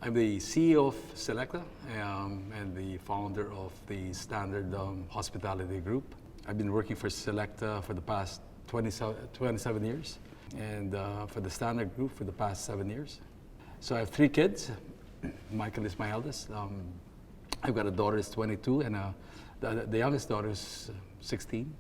I'm the CEO of Selecta and the founder of the Standard Hospitality Group. I've been working for Selecta for the past 27 years and for the Standard Group for the past 7 years. So I have 3 kids. Michael is my eldest. I've got a daughter who's 22 and the youngest daughter is 16.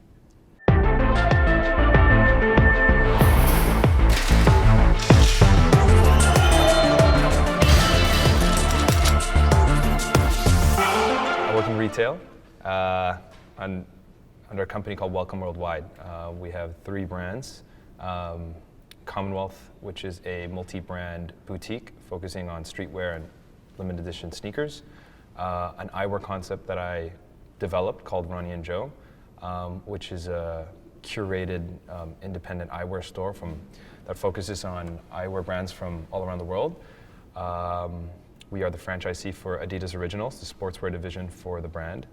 I work in retail under a company called Welcome Worldwide. We have 3 brands. Commonwealth, which is a multi-brand boutique focusing on streetwear and limited edition sneakers. An eyewear concept that I developed called Ronnie and Joe, which is a curated independent eyewear store that focuses on eyewear brands from all around the world. We are the franchisee for Adidas Originals, the sportswear division for the brand.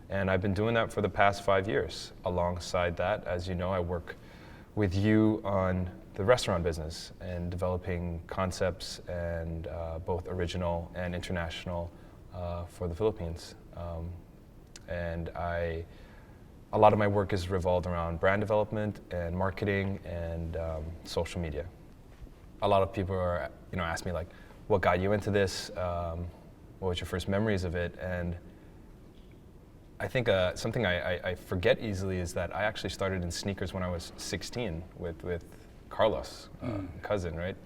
And I've been doing that for the past 5 years. Alongside that, as you know, I work with you on the restaurant business and developing concepts and both original and international for the Philippines. And a lot of my work is revolved around brand development and marketing and social media. A lot of people are, ask me like, what got you into this? What was your first memories of it? And I think something I forget easily is that I actually started in sneakers when I was 16 with Carlos, cousin, right?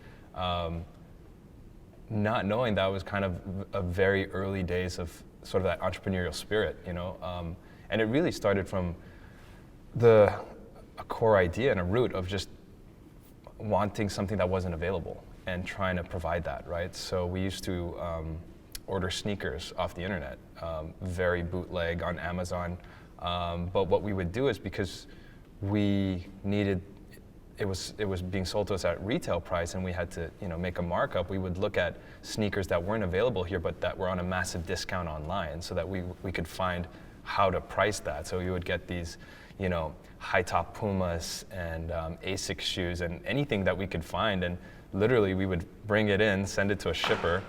Not knowing that was kind of a very early days of sort of that entrepreneurial spirit, and it really started from a core idea and a root of just wanting something that wasn't available and trying to provide that, right? So we used to order sneakers off the internet, very bootleg on Amazon. But what we would do is because we needed, it was being sold to us at retail price and we had to, make a markup, we would look at sneakers that weren't available here but that were on a massive discount online so that we could find how to price that. So we would get these, high top Pumas and Asics shoes and anything that we could find, and literally we would bring it in, send it to a shipper,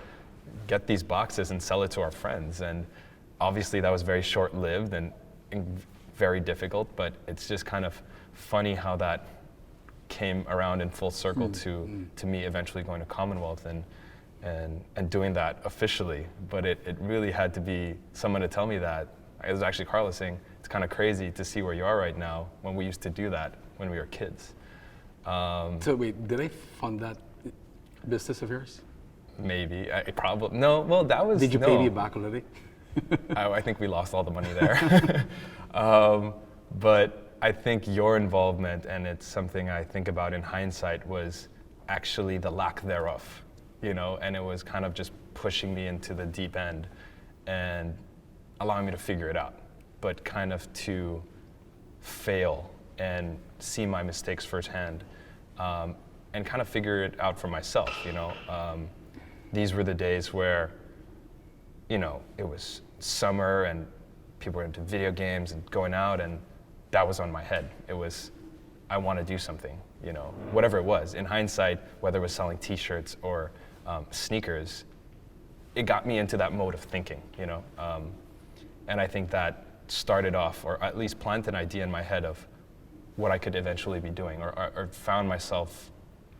get these boxes and sell it to our friends. And obviously that was very short-lived and very difficult, but it's just kind of funny how that came around in full circle to me eventually going to Commonwealth and doing that officially. But it really had to be someone to tell me that. It was actually Carlos saying, it's kind of crazy to see where you are right now when we used to do that when we were kids. So wait, did I fund that business of yours? Maybe, probably, no, well that was, Did you pay me back already? I think we lost all the money there. But I think your involvement, and it's something I think about in hindsight, was actually the lack thereof, and it was kind of just pushing me into the deep end and allowing me to figure it out, but kind of to fail and see my mistakes firsthand and kind of figure it out for myself, These were the days where, it was summer and people were into video games and going out, and that was on my head. It was, I want to do something, whatever it was. In hindsight, whether it was selling t-shirts or sneakers, it got me into that mode of thinking, and I think that started off, or at least planted an idea in my head of what I could eventually be doing, or found myself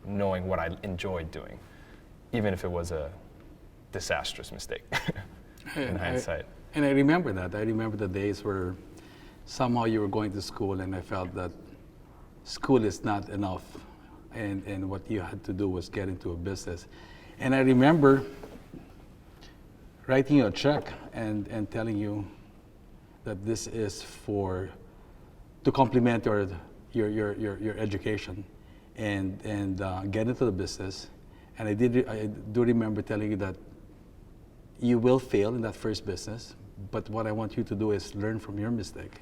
knowing what I enjoyed doing, even if it was a disastrous mistake in hindsight. And I remember that. I remember the days where somehow you were going to school and I felt that school is not enough and what you had to do was get into a business. And I remember writing you a check and telling you that this is to complement your education and get into the business. And I do remember telling you that you will fail in that first business, but what I want you to do is learn from your mistake.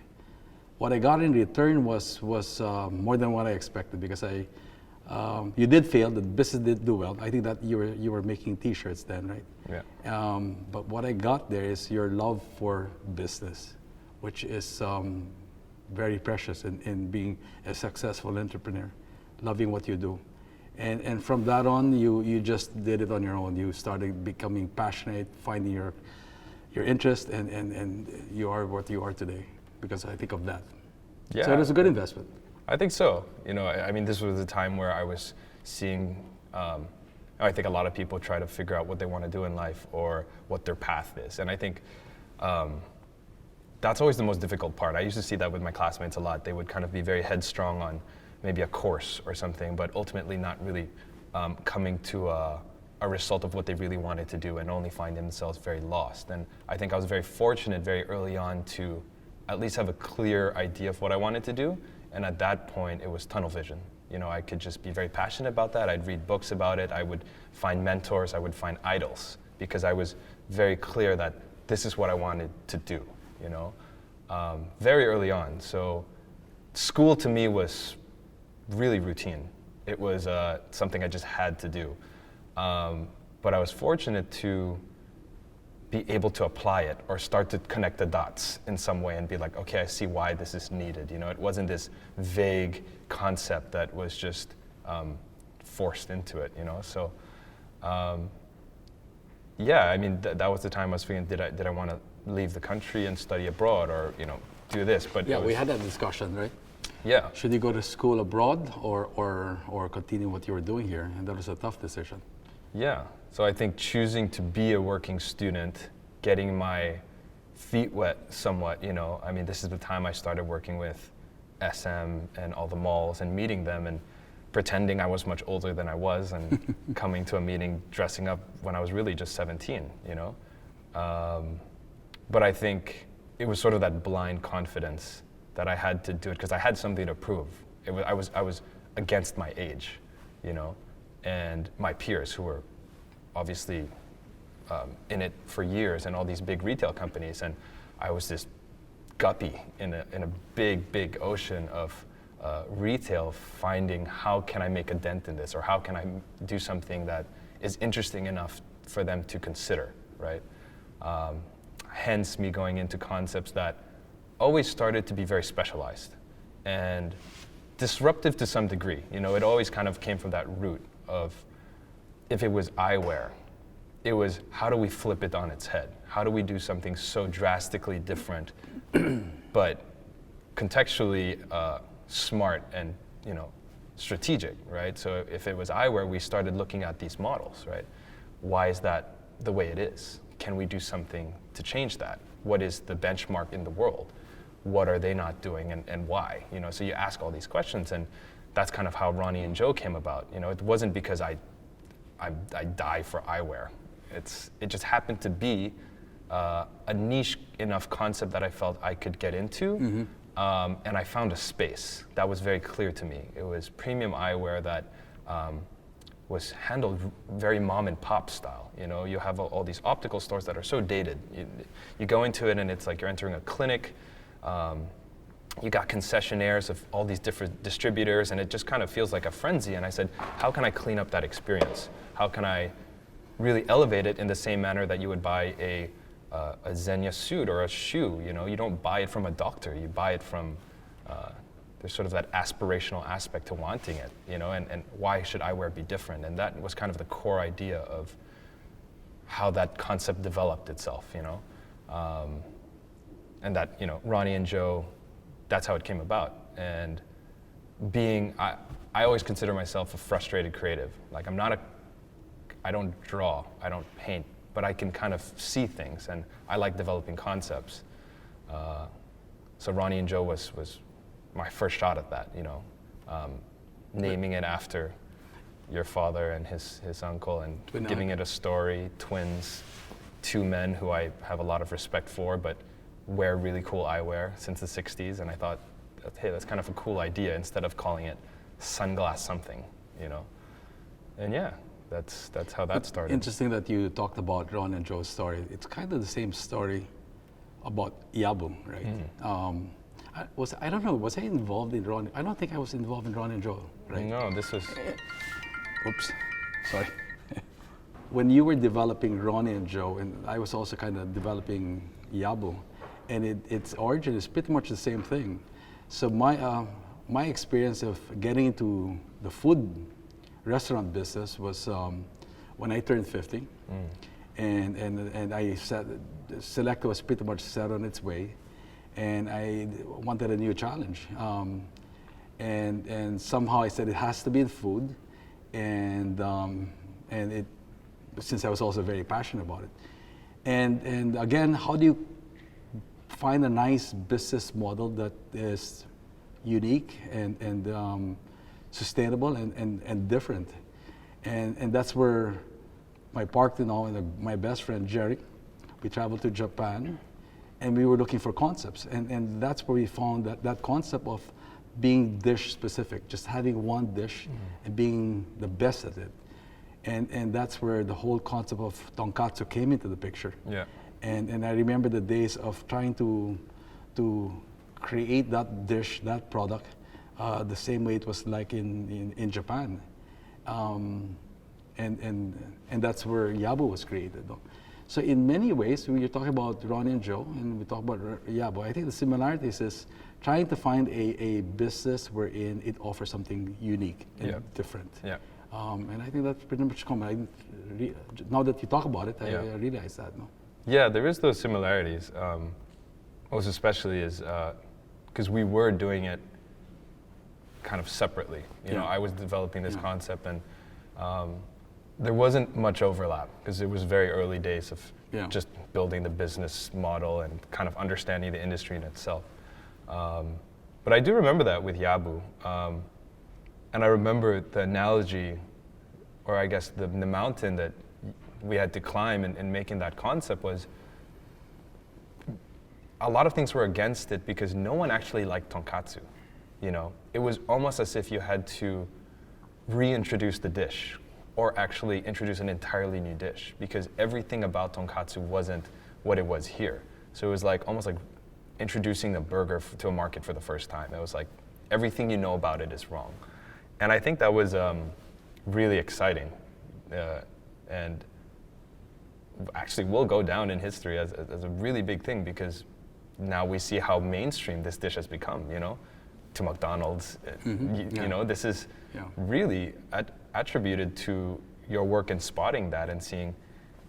What I got in return was more than what I expected, because you did fail, the business did do well. I think that you were making t-shirts then, right? Yeah. But what I got there is your love for business, which is very precious in being a successful entrepreneur, loving what you do. And from that on, you just did it on your own. You started becoming passionate, finding your interest, and you are what you are today because I think of that. Yeah. So it was a good investment. I think so. You know, I mean, this was a time where I was seeing, I think a lot of people try to figure out what they want to do in life or what their path is. And I think that's always the most difficult part. I used to see that with my classmates a lot. They would kind of be very headstrong on maybe a course or something, but ultimately not really coming to a result of what they really wanted to do and only find themselves very lost. And I think I was very fortunate very early on to at least have a clear idea of what I wanted to do. And at that point, it was tunnel vision. You know, I could just be very passionate about that. I'd read books about it. I would find mentors. I would find idols because I was very clear that this is what I wanted to do, you know, very early on. So school to me was really routine. It was something I just had to do. But I was fortunate to be able to apply it or start to connect the dots in some way and be like, okay, I see why this is needed. You know, it wasn't this vague concept that was just forced into it, you know? So, yeah, I mean, that was the time I was thinking, did I want to leave the country and study abroad or, you know, do this? But yeah, we had that discussion, right? Yeah. Should you go to school abroad or continue what you were doing here? And that was a tough decision. Yeah. So I think choosing to be a working student, getting my feet wet somewhat, you know, I mean, this is the time I started working with SM and all the malls and meeting them and pretending I was much older than I was and coming to a meeting dressing up when I was really just 17, you know. But I think it was sort of that blind confidence that I had to do it because I had something to prove. I was against my age, you know, and my peers who were obviously in it for years and all these big retail companies, and I was this guppy in a big ocean of retail, finding how can I make a dent in this, or how can I do something that is interesting enough for them to consider, right? Hence me going into concepts that always started to be very specialized and disruptive to some degree. You know, it always kind of came from that root of, if it was eyewear, it was how do we flip it on its head? How do we do something so drastically different, but contextually smart and, you know, strategic, right? So if it was eyewear, we started looking at these models, right? Why is that the way it is? Can we do something to change that? What is the benchmark in the world? What are they not doing and why? You know, so you ask all these questions, and that's kind of how Ronnie and Joe came about. You know, it wasn't because I die for eyewear. It just happened to be a niche enough concept that I felt I could get into, and I found a space that was very clear to me. It was premium eyewear that was handled very mom and pop style. You know, you have all these optical stores that are so dated. You go into it and it's like you're entering a clinic. You got concessionaires of all these different distributors, and it just kind of feels like a frenzy. And I said, how can I clean up that experience? How can I really elevate it in the same manner that you would buy a Xenia suit or a shoe? You know, you don't buy it from a doctor. You buy it from, there's sort of that aspirational aspect to wanting it, you know, and why should eyewear be different? And that was kind of the core idea of how that concept developed itself, you know. And that, you know, Ronnie and Joe, that's how it came about. And I always consider myself a frustrated creative. Like I don't draw, I don't paint, but I can kind of see things, and I like developing concepts. So Ronnie and Joe was my first shot at that, you know, naming it after your father and his uncle, and giving it a story, twins, two men who I have a lot of respect for, but wear really cool eyewear since the 60s, and I thought, hey, that's kind of a cool idea instead of calling it sunglass something, you know. And yeah, that's how that started. Interesting that you talked about Ron and Joe's story. It's kind of the same story about Yabu, right? I don't know, was I involved in Ron? I don't think I was involved in Ron and Joe, right? No, this was... Oops, sorry. When you were developing Ronnie and Joe, and I was also kind of developing Yabu, and its origin is pretty much the same thing. So my experience of getting into the food restaurant business was when I turned 50, and I said Selecta was pretty much set on its way, and I wanted a new challenge. And somehow I said it has to be in food, and it, since I was also very passionate about it. And again, how do you find a nice business model that is unique and sustainable and different? And that's where my partner now and my best friend Jerry, we traveled to Japan, and we were looking for concepts, and that's where we found that concept of being dish specific, just having one dish and being the best at it. And that's where the whole concept of tonkatsu came into the picture. Yeah. And I remember the days of trying to create that dish, that product, the same way it was like in Japan. And that's where Yabu was created. Though. So in many ways, when you're talking about Ronnie and Joe, and we talk about Yabu, I think the similarities is trying to find a business wherein it offers something unique and different. Yeah. And I think that's pretty much common. Now that you talk about it, I realize that. No? Yeah, there is those similarities. Most especially is because we were doing it kind of separately. You know, I was developing this concept, and there wasn't much overlap because it was very early days of just building the business model and kind of understanding the industry in itself. But I do remember that with Yabu. And I remember the analogy, or I guess the mountain that we had to climb in making that concept was a lot of things were against it because no one actually liked tonkatsu. You know, it was almost as if you had to reintroduce the dish or actually introduce an entirely new dish because everything about tonkatsu wasn't what it was here. So it was like almost like introducing the burger to a market for the first time. It was like everything you know about it is wrong. And I think that was really exciting and actually will go down in history as a really big thing because now we see how mainstream this dish has become, you know, to McDonald's. You know, this is really attributed to your work in spotting that and seeing,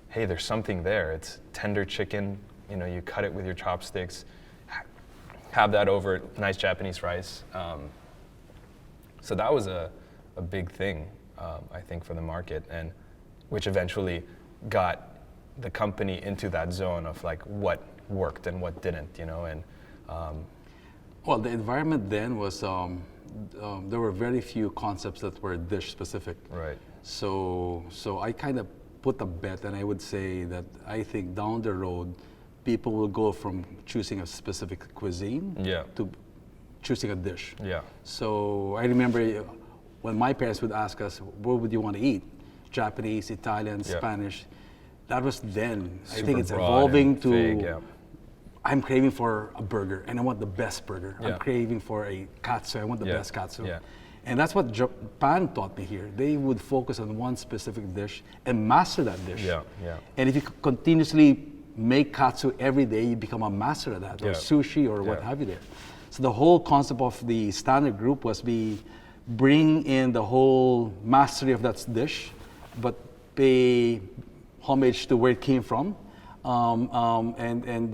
hey, there's something there. It's tender chicken, you know, you cut it with your chopsticks, have that over nice Japanese rice. So that was a big thing, I think, for the market, and which eventually got the company into that zone of like what worked and what didn't, you know. And well, the environment then was there were very few concepts that were dish specific. Right. So I kind of put a bet, and I would say that I think down the road, people will go from choosing a specific cuisine to choosing a dish. Yeah. So I remember when my parents would ask us, what would you want to eat? Japanese, Italian, Spanish. That was then. Super I think it's broad evolving to, vague, I'm craving for a burger and I want the best burger. Yeah. I'm craving for a katsu, I want the best katsu. Yeah. And that's what Japan taught me here. They would focus on one specific dish and master that dish. Yeah, yeah. And if you continuously make katsu every day, you become a master of that, or sushi or what have you there. So the whole concept of the standard group was we bring in the whole mastery of that dish, but pay homage to where it came from, and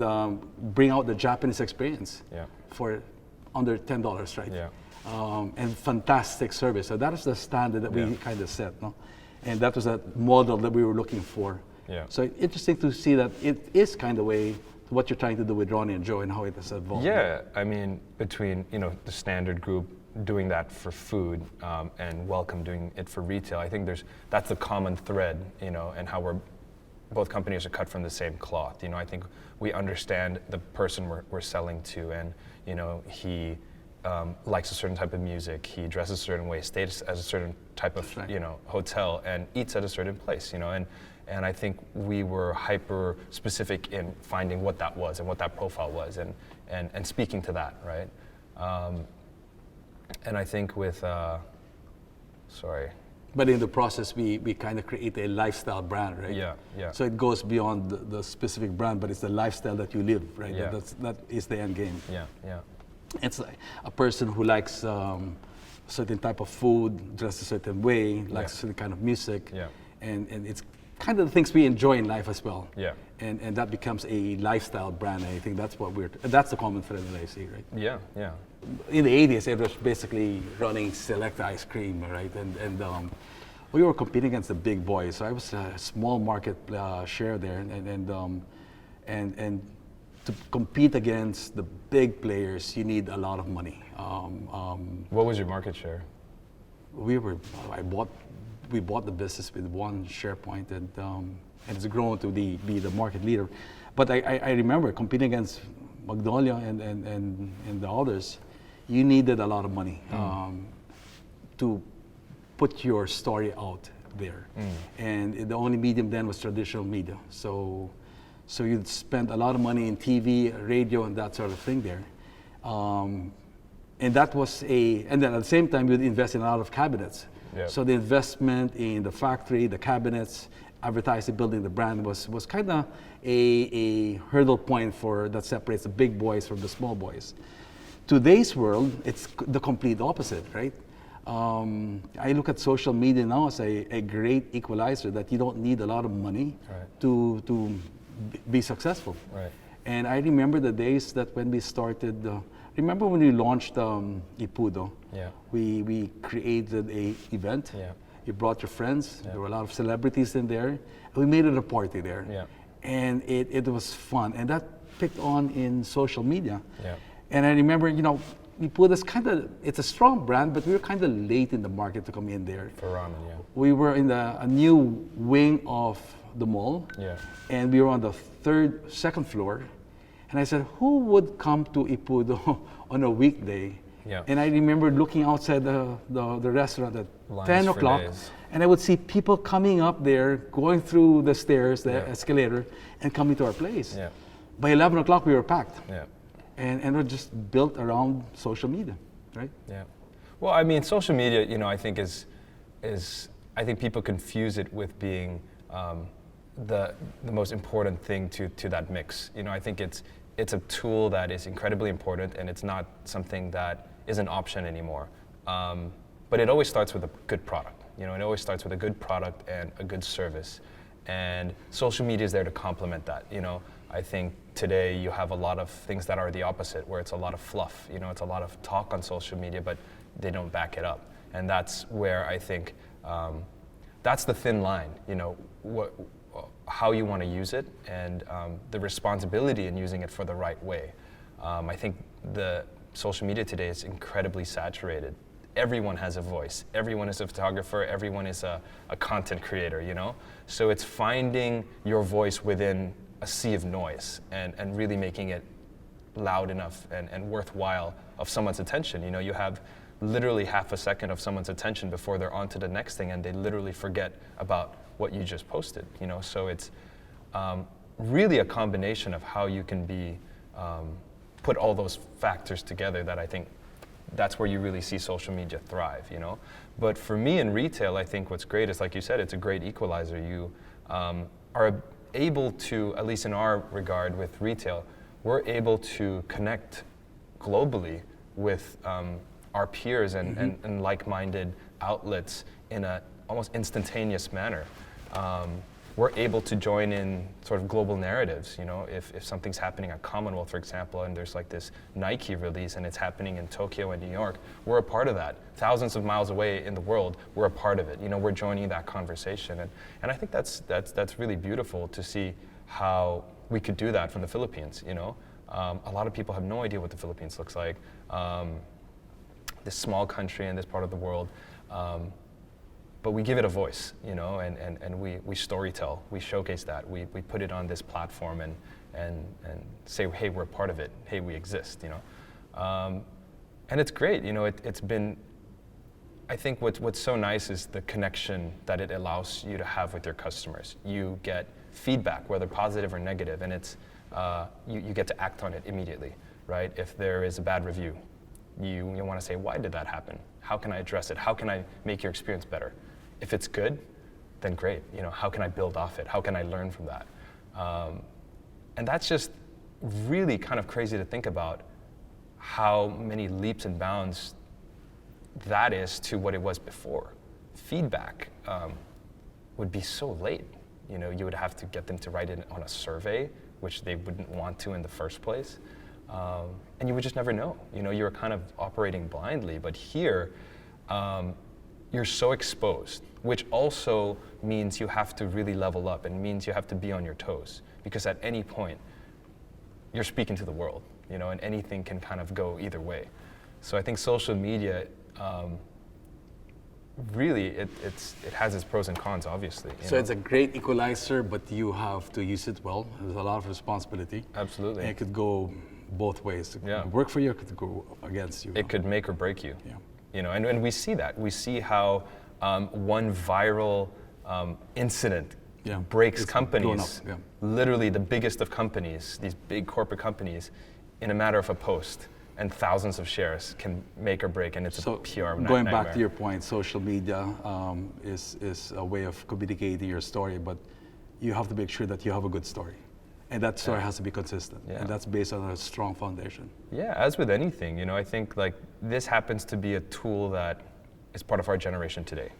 bring out the Japanese experience for under $10, right? Yeah. And fantastic service. So that is the standard that we kind of set, no? And that was a model that we were looking for. Yeah. So interesting to see that it is kind of way to what you're trying to do with Ronnie and Joe and how it has evolved. Yeah, I mean, between, you know, the standard group doing that for food and Welcome doing it for retail, I think that's the common thread, you know, and how both companies are cut from the same cloth. You know, I think we understand the person we're selling to, and, you know, he likes a certain type of music, he dresses a certain way, stays at a certain type of, you know, hotel, and eats at a certain place, you know, and I think we were hyper specific in finding what that was and what that profile was, and speaking to that, right? And I think with, But in the process, we kind of create a lifestyle brand, right? Yeah, yeah. So it goes beyond the specific brand, but it's the lifestyle that you live, right? Yeah. That is the end game. Yeah, yeah. It's like a person who likes certain type of food, dress a certain way, likes Yeah. a certain kind of music, Yeah. and it's kind of the things we enjoy in life as well. Yeah. And that becomes a lifestyle brand. And I think that's the common thread that I see, right? Yeah, yeah. In the 80s, it was basically running Selecta ice cream, right? And we were competing against the big boys. So I was a small market share there, and to compete against the big players, you need a lot of money. What was your market share? We bought the business with one share point, and it's grown to be the market leader. But I remember competing against Magnolia and the others. You needed a lot of money to put your story out there, and the only medium then was traditional media. So you'd spend a lot of money in TV, radio, and that sort of thing there. And that was and then at the same time, you'd invest in a lot of cabinets. Yeah. So the investment in the factory, the cabinets, advertising, building the brand was kind of a hurdle point that separates the big boys from the small boys. Today's world, it's the complete opposite, right? I look at social media now as a great equalizer, that you don't need a lot of money Right. to be successful. Right. And I remember the days that when we started, remember when we launched Ippudo? Yeah. We created a event. Yeah. You brought your friends. Yeah. There were a lot of celebrities in there. We made it a party there. Yeah. And it was fun. And that picked on in social media. Yeah. And I remember, Ippudo it's a strong brand, but we were kind of late in the market to come in there. For ramen, yeah. We were in a new wing of the mall. Yeah. And we were on the second floor. And I said, who would come to Ippudo on a weekday? Yeah. And I remember looking outside the restaurant at Lines 10 for o'clock, days. and I would see people coming up there, going through the stairs, the Yeah. escalator, and coming to our place. Yeah. By 11 o'clock, we were packed. Yeah. And we're just built around social media, right? Yeah. Well, I mean, social media, I think I think people confuse it with being the most important thing to that mix. I think it's a tool that is incredibly important, and it's not something that is an option anymore. But it always starts with a good product. It always starts with a good product and a good service. And social media is there to complement that. I think today you have a lot of things that are the opposite, where it's a lot of fluff. It's a lot of talk on social media, but they don't back it up. And that's where I think that's the thin line. How you want to use it, and the responsibility in using it for the right way. I think the social media today is incredibly saturated. Everyone has a voice. Everyone is a photographer. Everyone is a content creator, So it's finding your voice within a sea of noise and really making it loud enough and worthwhile of someone's attention. You have literally half a second of someone's attention before they're on to the next thing, and they literally forget about what you just posted. So it's really a combination of how you can be put all those factors together that I think that's where you really see social media thrive. But for me in retail, I think what's great is, like you said, it's a great equalizer. You are able to, at least in our regard with retail, we're able to connect globally with our peers and like-minded outlets in a almost instantaneous manner. We're able to join in sort of global narratives. If something's happening at Commonwealth, for example, and there's like this Nike release and it's happening in Tokyo and New York, we're a part of that. Thousands of miles away in the world, we're a part of it. We're joining that conversation, and I think that's really beautiful to see how we could do that from the Philippines. A lot of people have no idea what the Philippines looks like. This small country in this part of the world. But we give it a voice, and we storytell, we showcase that, we put it on this platform and say, hey, we're a part of it, hey, we exist, and it's great, it's been, I think what's so nice is the connection that it allows you to have with your customers. You get feedback, whether positive or negative, and it's you get to act on it immediately, right? If there is a bad review, you want to say, why did that happen? How can I address it? How can I make your experience better? If it's good, then great. How can I build off it? How can I learn from that? And that's just really kind of crazy to think about how many leaps and bounds that is to what it was before. Feedback would be so late. You know, you would have to get them to write it on a survey, which they wouldn't want to in the first place. And you would just never know. You know, you were kind of operating blindly. But here, you're so exposed, which also means you have to really level up and means you have to be on your toes. Because at any point, you're speaking to the world, you know, and anything can kind of go either way. So I think social media, really, it has its pros and cons, obviously. So it's a great equalizer, but you have to use it well. There's a lot of responsibility. Absolutely. And it could go both ways. It Yeah. could work for you, it could go against you. It could make or break you. Yeah. You know, and we see that. We see how one viral incident Yeah. breaks It's blown companies, up, yeah. literally the biggest of companies, these big corporate companies, in a matter of a post. And thousands of shares can make or break, and it's So a PR going nightmare. back to your point, social media is a way of communicating your story, but you have to make sure that you have a good story. And that story has to be consistent. Yeah. And that's based on a strong foundation. Yeah, as with anything, you know, I think like this happens to be a tool that is part of our generation today.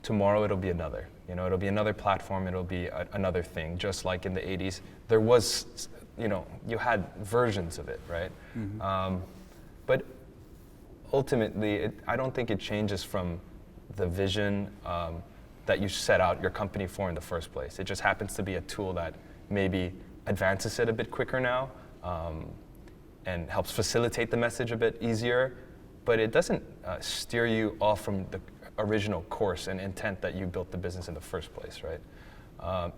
Tomorrow it'll be another. You know, it'll be another platform. It'll be another thing. Just like in the '80s, there was, you know, you had versions of it, right? Mm-hmm. But ultimately, I don't think it changes from the vision that you set out your company for in the first place. It just happens to be a tool that maybe advances it a bit quicker now and helps facilitate the message a bit easier, but it doesn't steer you off from the original course and intent that you built the business in the first place, right?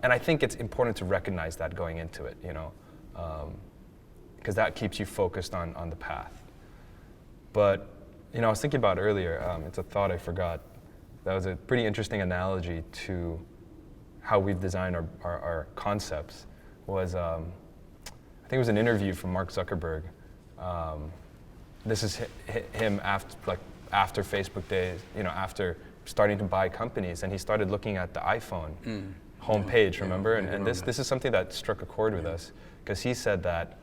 And I think it's important to recognize that going into it, you know, because that keeps you focused on the path. But, you know, I was thinking about earlier, it's a thought I forgot. That was a pretty interesting analogy to how we've designed our concepts was, I think it was an interview from Mark Zuckerberg. This is him after Facebook days, you know, after starting to buy companies, and he started looking at the iPhone homepage, remember? And this is something that struck a chord with us, because he said that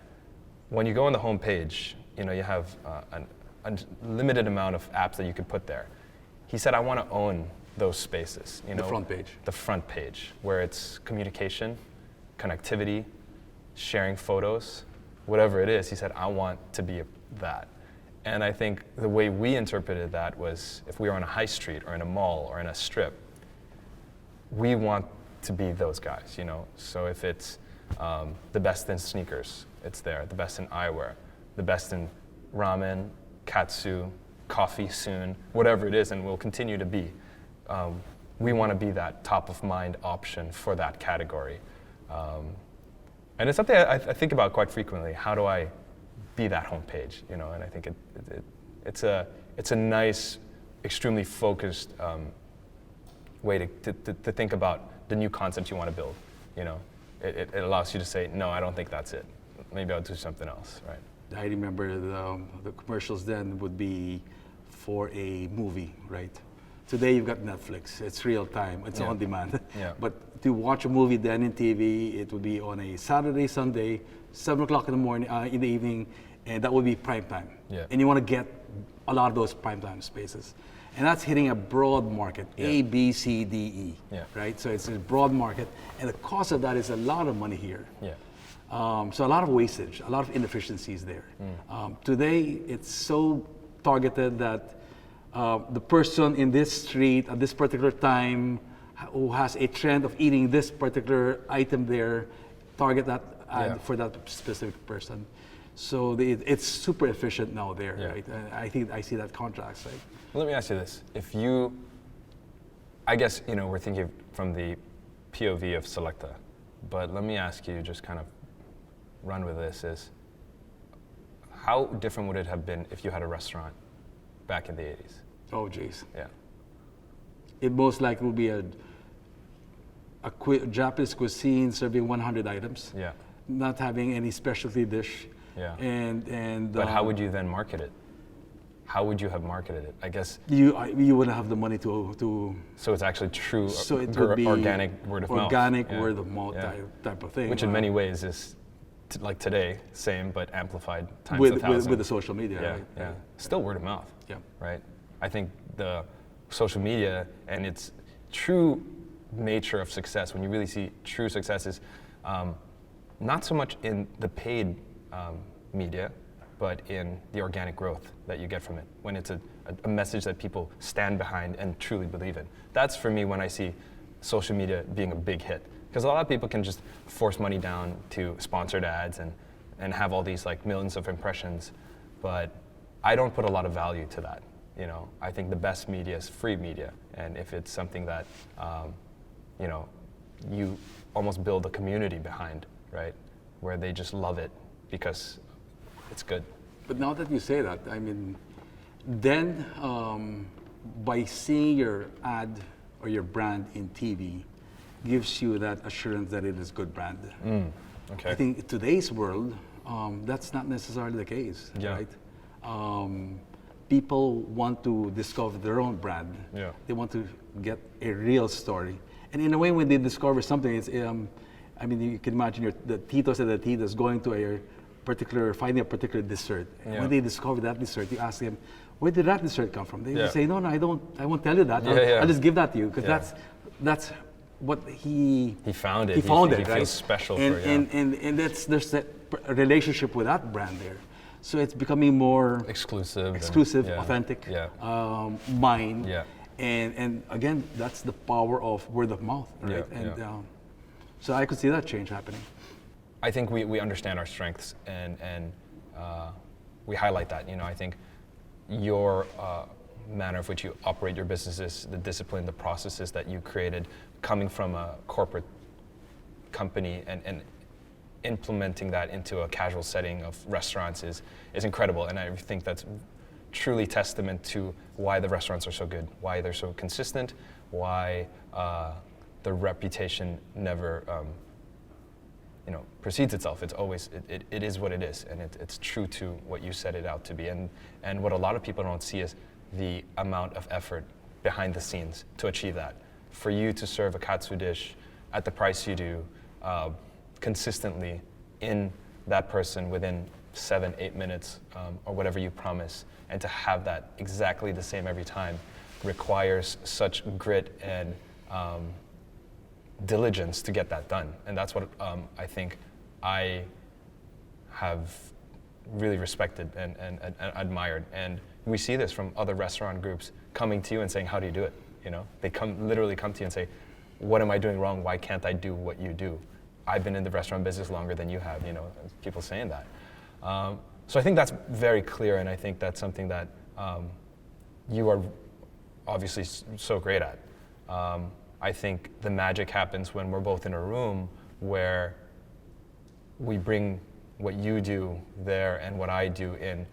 when you go on the homepage, you know, you have a limited amount of apps that you could put there. He said, I want to own those spaces, you know. The front page. The front page, where it's communication, connectivity, sharing photos, whatever it is. He said, I want to be that. And I think the way we interpreted that was, if we were on a high street or in a mall or in a strip, we want to be those guys, you know. So if it's the best in sneakers, it's there. The best in eyewear, the best in ramen, katsu, coffee soon, whatever it is, and will continue to be. We want to be that top of mind option for that category. And it's something I think about quite frequently. How do I be that homepage? You know, and I think it's a nice, extremely focused way to think about the new concept you want to build. You know, it allows you to say, no, I don't think that's it. Maybe I'll do something else, right? I remember the commercials then would be for a movie, right? Today you've got Netflix. It's real time. It's on demand. Yeah. But to watch a movie then in TV, it would be on a Saturday, Sunday, 7 o'clock in the morning, in the evening, and that would be prime time. Yeah. And you want to get a lot of those prime time spaces. And that's hitting a broad market, A, B, C, D, E, right? So it's a broad market, and the cost of that is a lot of money here. Yeah. So a lot of wastage, a lot of inefficiencies there. Today, it's so targeted that the person in this street at this particular time who has a trend of eating this particular item there, target that ad for that specific person. So it's super efficient now there, right? I think I see that contrast, right? Well, let me ask you this. If you, I guess, you know, we're thinking from the POV of Selecta, but let me ask you, just kind of run with this, is how different would it have been if you had a restaurant back in the 80s? Oh, geez. Yeah. It most likely would be a Japanese cuisine serving 100 items. Yeah. Not having any specialty dish. Yeah. And But how would you then market it? How would you have marketed it? I guess you wouldn't have the money to. So it's actually true. So it would be organic word of mouth. Organic word of mouth type of thing. Which in many ways is like today, same but amplified times with 1,000. with the social media. Yeah, right? yeah. Still word of mouth. Yeah. Right. I think the social media and its true nature of success, when you really see true success, is not so much in the paid media, but in the organic growth that you get from it, when it's a message that people stand behind and truly believe in. That's for me when I see social media being a big hit. Because a lot of people can just force money down to sponsored ads and have all these like millions of impressions, but I don't put a lot of value to that. You know, I think the best media is free media, and if it's something that you know, you almost build a community behind, right, where they just love it because it's good. But now that you say that, I mean, then by seeing your ad or your brand in TV gives you that assurance that it is good brand. Okay. I think in today's world, that's not necessarily the case, Yeah. right? People want to discover their own brand. Yeah. They want to get a real story. And in a way, when they discover something, it's, I mean, you can imagine the titos and the titas going to finding a particular dessert. Yeah. When they discover that dessert, you ask them, where did that dessert come from? They Yeah. say, no, I won't tell you that. Yeah, I'll just give that to you, because Yeah. that's what he found it. He found it, he right? feels special and, for it. Yeah. And there's that relationship with that brand there. So it's becoming more Exclusive, yeah. authentic, Yeah. mine. Yeah. And again, that's the power of word of mouth, right? Yeah, And yeah. so I could see that change happening. I think we understand our strengths and we highlight that. You know, I think your manner of which you operate your businesses, the discipline, the processes that you created, coming from a corporate company and implementing that into a casual setting of restaurants is incredible. And I think that's truly testament to why the restaurants are so good, why they're so consistent, why the reputation never precedes itself. It's always, it is what it is, and it's true to what you set it out to be. And what a lot of people don't see is the amount of effort behind the scenes to achieve that. For you to serve a katsu dish at the price you do, consistently in that person within 7-8 minutes, or whatever you promise, and to have that exactly the same every time requires such grit and diligence to get that done. And that's what I think I have really respected and admired. And we see this from other restaurant groups coming to you and saying, how do you do it? You know, they literally come to you and say, what am I doing wrong? Why can't I do what you do? I've been in the restaurant business longer than you have, you know, people saying that. So I think that's very clear, and I think that's something that you are obviously so great at. I think the magic happens when we're both in a room where we bring what you do there and what I do in,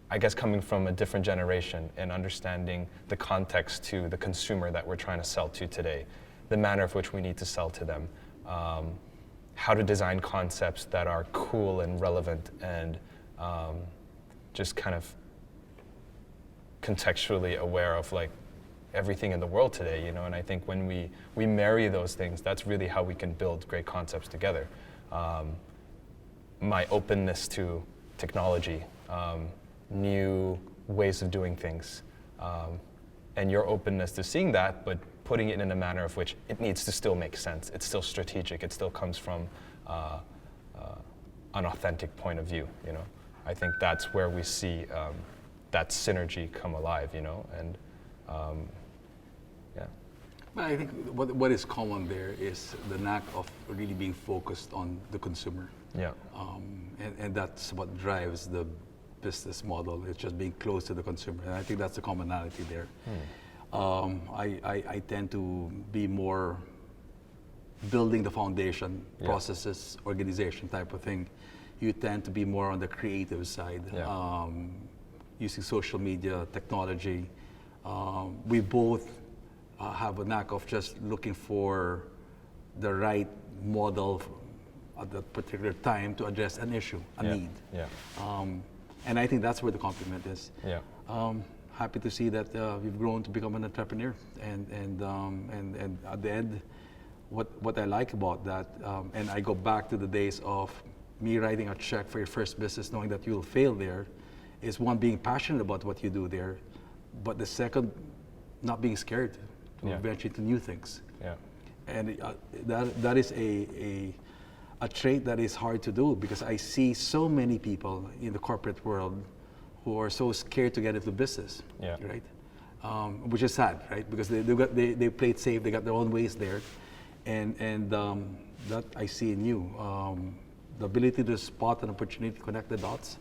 I guess, coming from a different generation and understanding the context to the consumer that we're trying to sell to today, the manner of which we need to sell to them, how to design concepts that are cool and relevant and just kind of contextually aware of like everything in the world today, you know. And I think when we marry those things, that's really how we can build great concepts together. My openness to technology, new ways of doing things, and your openness to seeing that, but putting it in a manner of which it needs to still make sense. It's still strategic. It still comes from an authentic point of view, you know. I think that's where we see that synergy come alive, you know, and yeah. But I think what is common there is the knack of really being focused on the consumer. Yeah. And that's what drives the business model. It's just being close to the consumer, and I think that's the commonality there. I tend to be more building the foundation, processes, organization type of thing. You tend to be more on the creative side, using social media, technology. We both have a knack of just looking for the right model at that particular time to address an issue, a need. Yeah. And I think that's where the compliment is. Yeah. Happy to see that we've grown to become an entrepreneur, and at the end, what I like about that, and I go back to the days of me writing a check for your first business, knowing that you'll fail there, is one, being passionate about what you do there, but the second, not being scared to Yeah. venture into new things. Yeah. And that is a trait that is hard to do, because I see so many people in the corporate world who are so scared to get into business, Yeah. right? Which is sad, right? Because they played safe, they got their own ways there, and that I see in you, the ability to spot an opportunity, connect the dots,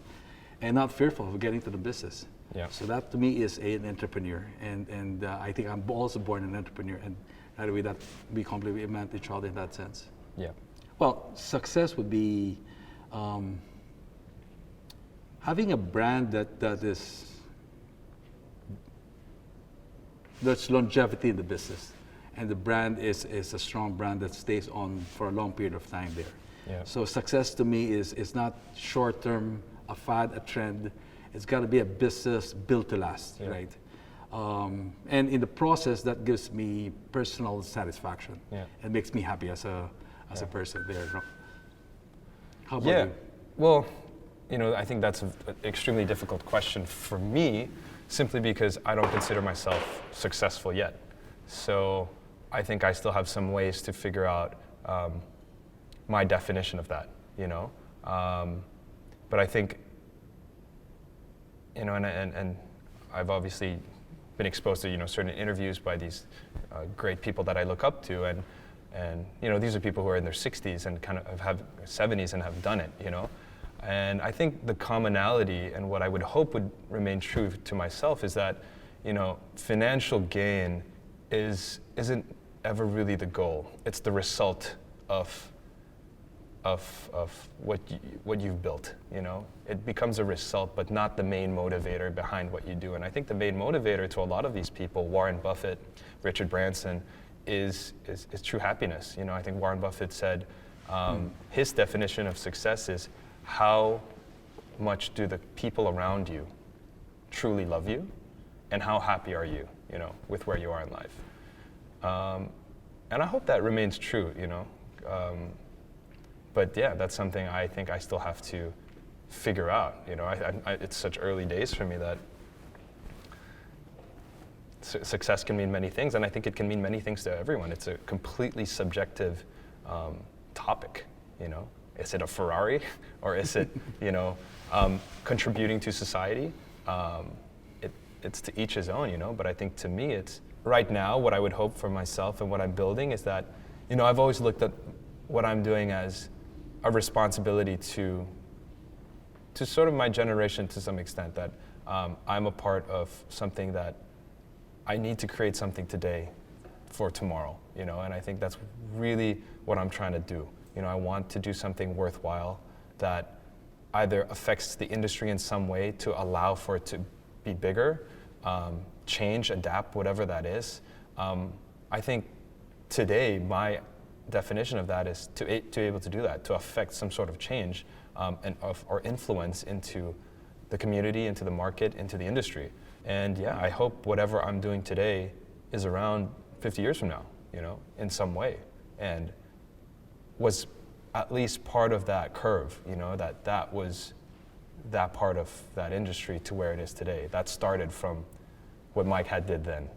and not fearful of getting to the business. Yeah. So that to me is an entrepreneur, and I think I'm also born an entrepreneur, and that way that we complement each other in that sense. Yeah. Well, success would be having a brand that's longevity in the business, and the brand is a strong brand that stays on for a long period of time there. Yeah. So success to me is not short term, a fad, a trend. It's got to be a business built to last, Yeah. right? And in the process, that gives me personal satisfaction. Yeah. It makes me happy as a person there. How about Yeah. you? Well, I think that's an extremely difficult question for me, simply because I don't consider myself successful yet. So I think I still have some ways to figure out my definition of that, But I think, and I've obviously been exposed to, certain interviews by these great people that I look up to, and these are people who are in their 60s and kind of have 70s and have done it, And I think the commonality and what I would hope would remain true to myself is that, financial gain isn't ever really the goal. It's the result of what you've built, It becomes a result, but not the main motivator behind what you do. And I think the main motivator to a lot of these people, Warren Buffett, Richard Branson, is true happiness. I think Warren Buffett said his definition of success is how much do the people around you truly love you, and how happy are you, with where you are in life. And I hope that remains true, But yeah, that's something I think I still have to figure out. It's such early days for me that success can mean many things, and I think it can mean many things to everyone. It's a completely subjective topic. Is it a Ferrari, or is it contributing to society? It's to each his own, But I think to me, it's right now what I would hope for myself and what I'm building is that, I've always looked at what I'm doing as a responsibility to sort of my generation to some extent, that I'm a part of something that I need to create something today for tomorrow, and I think that's really what I'm trying to do. I want to do something worthwhile that either affects the industry in some way to allow for it to be bigger, change, adapt, whatever that is. I think today my definition of that is to be able to do that, to affect some sort of change or influence into the community, into the market, into the industry. And yeah, I hope whatever I'm doing today is around 50 years from now, in some way, and was at least part of that curve, that was that part of that industry to where it is today. That started from what Mike had did then.